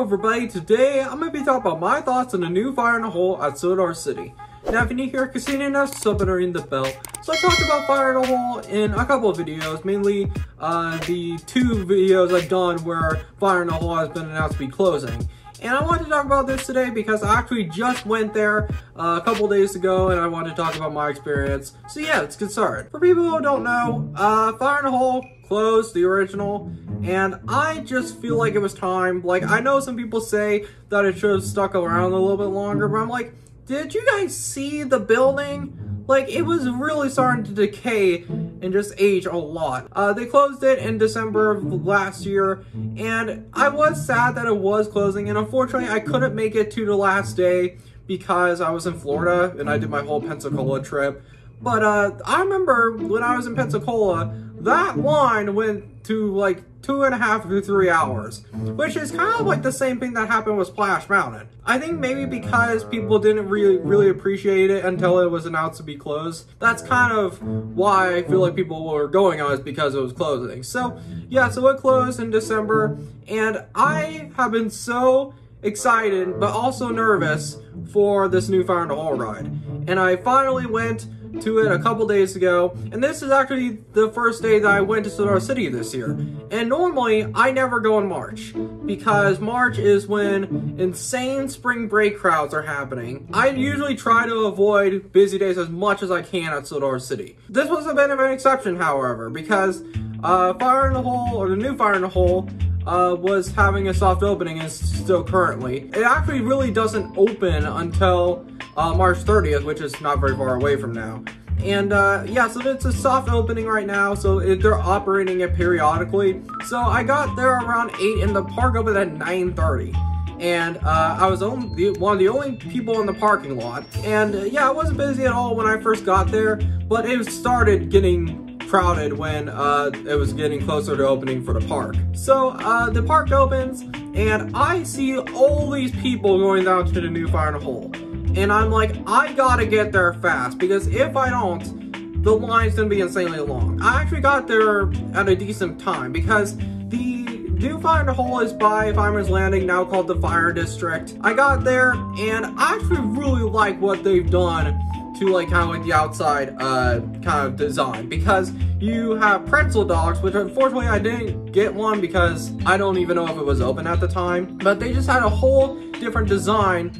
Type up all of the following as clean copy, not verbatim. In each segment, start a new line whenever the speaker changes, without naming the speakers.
everybody, today I'm going to be talking about my thoughts on the new Fire in a Hole at Sodor City. Now if you're new here, consider now sub and ring the bell. So I talked about Fire in a Hole in a couple of videos, mainly the two videos I've done where Fire in a Hole has been announced to be closing. And I wanted to talk about this today because I actually just went there a couple days ago and I wanted to talk about my experience. So yeah, let's get started. For people who don't know, Fire in a Hole closed, the original, and I just feel like it was time. Like, I know some people say that it should have stuck around a little bit longer, but I'm like, did you guys see the building? Like, it was really starting to decay and just age a lot. They closed it in December of last year, and I was sad that it was closing, and unfortunately I couldn't make it to the last day because I was in Florida and I did my whole Pensacola trip. But I remember when I was in Pensacola, that line went to like 2.5 to 3 hours, which is kind of like the same thing that happened with Splash Mountain. I think maybe because people didn't really appreciate it until it was announced to be closed. That's kind of why I feel like people were going on, is because it was closing. So yeah, so it closed in December, and I have been so excited but also nervous for this new Fire in the Hole ride. And I finally went to it a couple days ago, and this is actually the first day that I went to Sodor City this year. And normally I never go in March because March is when insane spring break crowds are happening. I usually try to avoid busy days as much as I can at Sodor City. This was a bit of an exception, however, because Fire in the Hole, or the new Fire in the Hole, was having a soft opening, and still currently. It actually really doesn't open until March 30th, which is not very far away from now. And yeah, so it's a soft opening right now, so they're operating it periodically. So I got there around 8 and the park opened at 9:30. And I was one of the only people in the parking lot. And yeah, it wasn't busy at all when I first got there, but it started getting crowded when it was getting closer to opening for the park. So the park opens, and I see all these people going down to the new Fire in a Hole. And I'm like, I gotta get there fast, because if I don't, the line's gonna be insanely long. I actually got there at a decent time, because the new Fire in the Hole is by Fireman's Landing, now called the Fire District. I got there, and I actually really like what they've done to like kind of like the outside kind of design, because you have pretzel dogs, which unfortunately I didn't get one because I don't even know if it was open at the time, but they just had a whole different design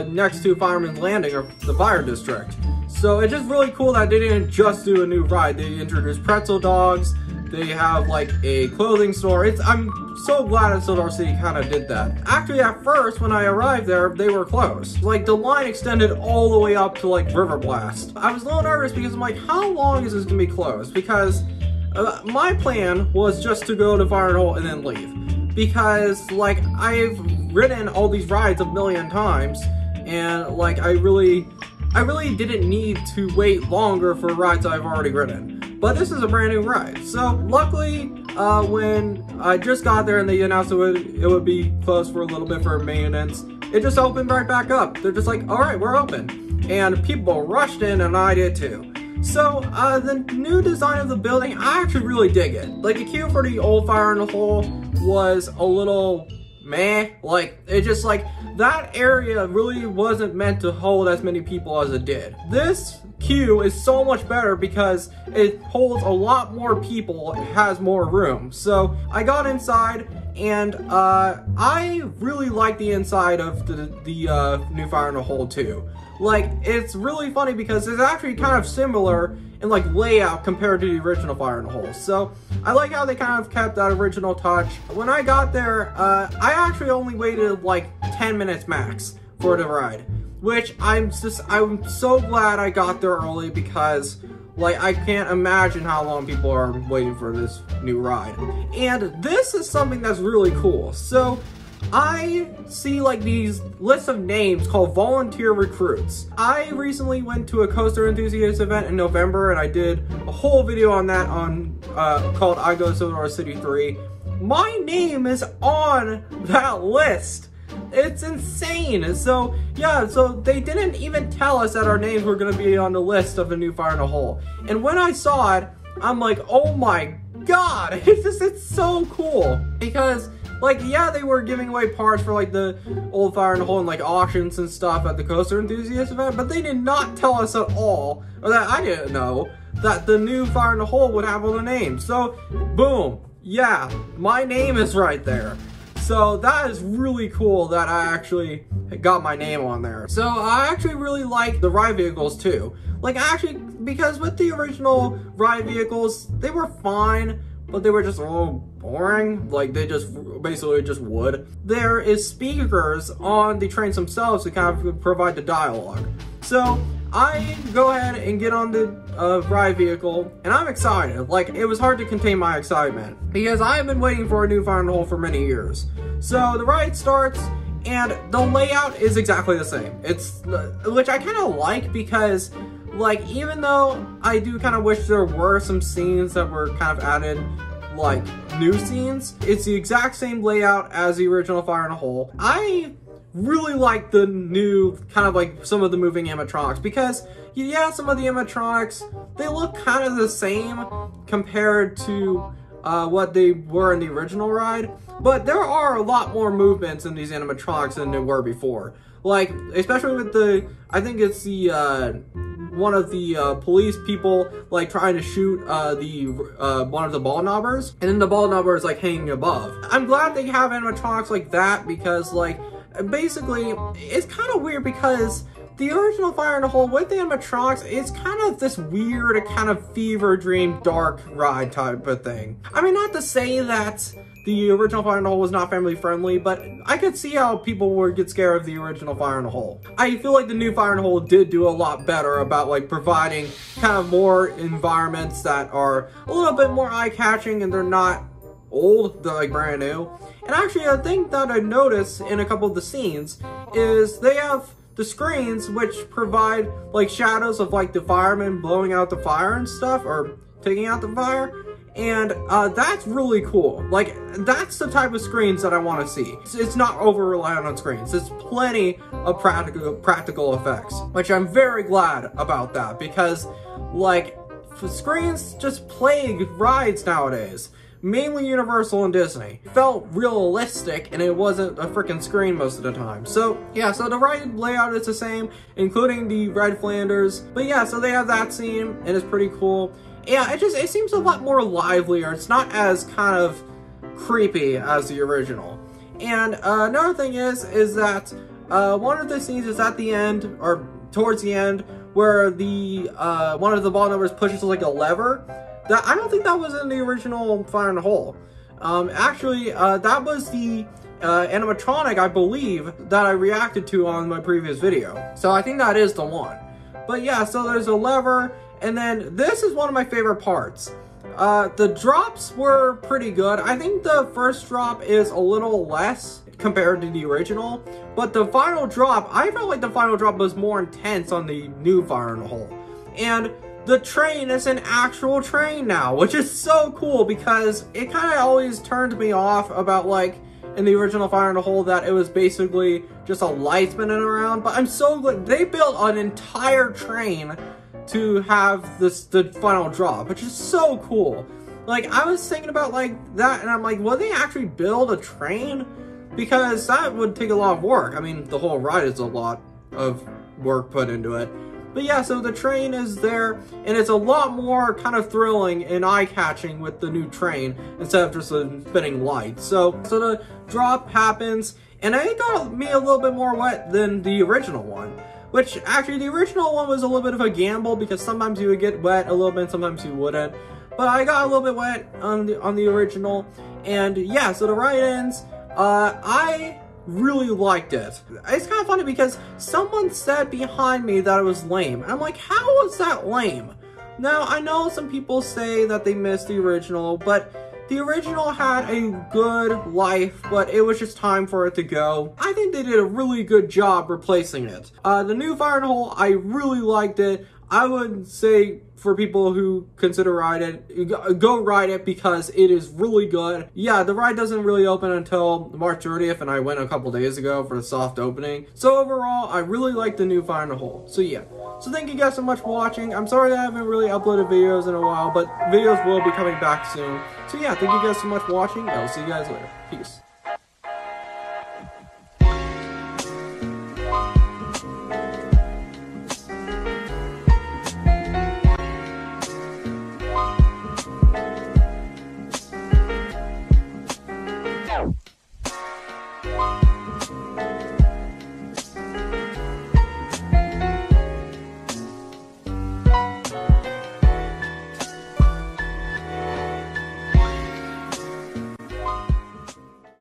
next to Fireman's Landing, or the Fire District. So it's just really cool that they didn't just do a new ride. They introduced pretzel dogs. They have like a clothing store. I'm so glad that Sodor City kind of did that. Actually, at first when I arrived there, they were closed. Like, the line extended all the way up to like River Blast. I was a little nervous because I'm like, how long is this gonna be closed? Because my plan was just to go to Fire in a Hole and then leave. Because like, I've ridden all these rides a million times, and like I really didn't need to wait longer for rides I've already ridden. But this is a brand new ride. So luckily, when I just got there and they announced it would be closed for a little bit for maintenance, it just opened right back up. They're just like, all right, we're open. And people rushed in, and I did too. So the new design of the building, I actually really dig it. Like, the queue for the old Fire in the Hole was a little meh. Like, it just like, that area really wasn't meant to hold as many people as it did. This queue is so much better because it holds a lot more people, it has more room. So I got inside, and I really like the inside of the new Fire in the Hole too. Like, it's really funny because it's actually kind of similar in like layout compared to the original Fire in the Hole. So I like how they kind of kept that original touch. When I got there, I actually only waited like 10 minutes max for the ride, which I'm so glad I got there early, because like, I can't imagine how long people are waiting for this new ride. And this is something that's really cool. So I see like these lists of names called volunteer recruits. I recently went to a coaster enthusiast event in November, and I did a whole video on that called I Go Sodor City 3. My name is on that list. It's insane. So yeah, so they didn't even tell us that our names were gonna be on the list of the new Fire in a Hole. And when I saw it, I'm like, oh my god, it's so cool. Because Like, yeah, they were giving away parts for like the old Fire in the Hole and like auctions and stuff at the Coaster Enthusiast event, but they did not tell us at all, or that I didn't know, that the new Fire in the Hole would have all the names. So, boom, yeah, my name is right there. So that is really cool that I actually got my name on there. So I actually really like the ride vehicles too. Like, actually, because with the original ride vehicles, they were fine, but they were just a little boring. Like, they just basically just would. There is speakers on the trains themselves to kind of provide the dialogue. So I go ahead and get on the ride vehicle, and I'm excited. Like, it was hard to contain my excitement because I have been waiting for a new Fire in the Hole for many years. So the ride starts, and the layout is exactly the same. It's, which I kind of like because, like, even though I do kind of wish there were some scenes that were kind of added, like, new scenes, it's the exact same layout as the original Fire in the Hole. I really like the new, kind of like some of the moving animatronics because, yeah, some of the animatronics, they look kind of the same compared to what they were in the original ride, but there are a lot more movements in these animatronics than there were before. Like, especially with the, I think it's the, one of the police people, like, trying to shoot one of the ball knobbers, and then the ball knobber is, like, hanging above. I'm glad they have animatronics like that because, like, basically, it's kind of weird because the original Fire in the Hole with the animatronics is kind of this weird, kind of fever dream, dark ride type of thing. I mean, not to say that the original Fire in the Hole was not family friendly, but I could see how people would get scared of the original Fire in the Hole. I feel like the new Fire in the Hole did do a lot better about, like, providing kind of more environments that are a little bit more eye-catching and they're not old, they're like brand new. And actually, a thing that I noticed in a couple of the scenes is they have the screens which provide like shadows of like the firemen blowing out the fire and stuff, or taking out the fire, and that's really cool. Like, that's the type of screens that I want to see. It's not over reliant on screens. There's plenty of practical effects, which I'm very glad about that because, like, screens just plague rides nowadays. Mainly Universal and Disney. It felt realistic and it wasn't a freaking screen most of the time. So yeah, so the ride layout is the same, including the Red Flanders. But yeah, so they have that scene and it's pretty cool. Yeah, it seems a lot more livelier. It's not as kind of creepy as the original. And another thing is that one of the scenes is at the end, or towards the end, where the one of the ball numbers pushes like a lever. That, I don't think that was in the original Fire in the Hole. Actually, that was the animatronic, I believe, that I reacted to on my previous video. So I think that is the one. But yeah, so there's a lever, and then this is one of my favorite parts. The drops were pretty good. I think the first drop is a little less compared to the original, but the final drop, I felt like the final drop was more intense on the new Fire in the Hole. And the train is an actual train now, which is so cool because it kind of always turned me off about, like, in the original Fire in the Hole that it was basically just a light spinning around. But I'm so glad they built an entire train to have the final drop, which is so cool. Like, I was thinking about, like, that, and I'm like, will they actually build a train? Because that would take a lot of work. I mean, the whole ride is a lot of work put into it. But yeah, so the train is there, and it's a lot more kind of thrilling and eye-catching with the new train instead of just a spinning light. So the drop happens, and it got me a little bit more wet than the original one. Which, actually, the original one was a little bit of a gamble because sometimes you would get wet a little bit, sometimes you wouldn't. But I got a little bit wet on the original, and yeah, so the ride ends. I really liked it. It's kind of funny because someone said behind me that it was lame. I'm like, how was that lame? Now, I know some people say that they missed the original, but the original had a good life, but it was just time for it to go. I think they did a really good job replacing it. The new Fire in the Hole, I really liked it. I would say for people who consider ride it, go ride it because it is really good. Yeah, the ride doesn't really open until March 30th, and I went a couple days ago for the soft opening. So overall, I really like the new Fire in the Hole. So yeah. So thank you guys so much for watching. I'm sorry that I haven't really uploaded videos in a while, but videos will be coming back soon. So yeah, thank you guys so much for watching. I will see you guys later. Peace.